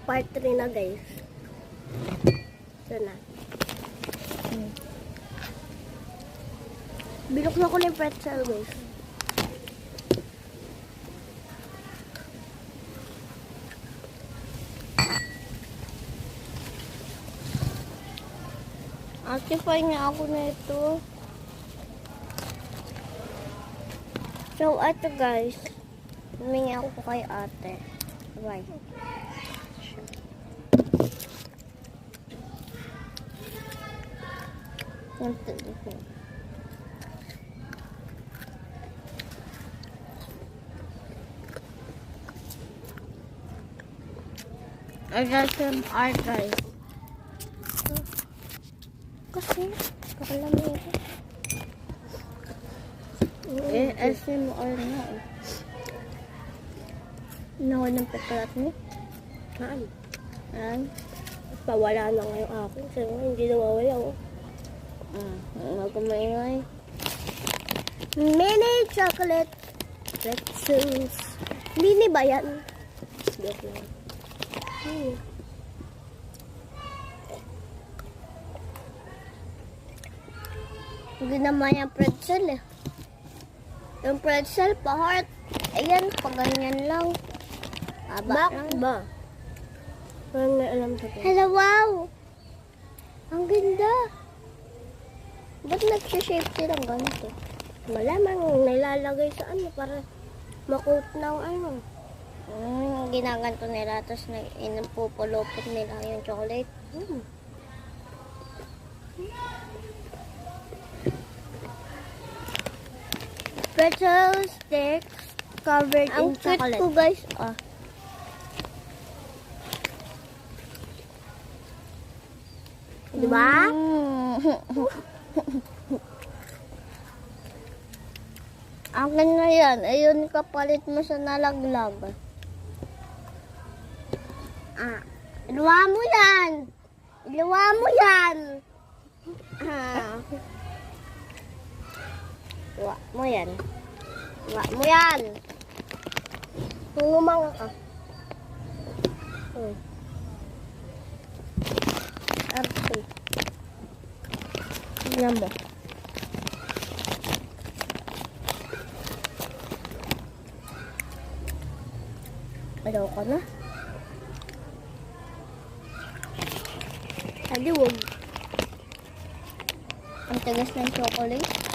part 3 na guys. Ito na. Binuksan ko na yung pretzel guys. Actify nga ako na ito. So, ito guys. Humingi ako po kay ate. Bye. Yung telephone. I got some art guys. Kasi, kakalam mo ito. SMR na eh. Nawa ng pekalat mo? Saan? Saan? Pawala na ngayon ako. Kasi hindi nawawala ako. Magkumaingay. Mini chocolate pretzels. Mini ba yan? Joke lang. Hindi naman yung pretzel eh. Yung pretzel pa heart. Ayan, pa ganyan lang. Aba lang. Ba? Parang naalam sa ko. Hello, wow! Ang ganda. Ba't nag-shape silang ganito? Malamang nilalagay sa ano para makoat ng ano. Ginaganto nila, tapos inapupulupot nila yung chocolate. Pretzel sticks covered in chocolate. Ang cute ko guys. Diba? Akin na yan. Ayun, kapalit mo sa nalaglag. Iluwa mo yan. Iluwa mo yan. Iluwa mo yan. Iluwa mo yan. Ngumanga ka. Okay. Tignan mo. Ayaw ka na. Hadi wag. Ang tagas ng chocolate.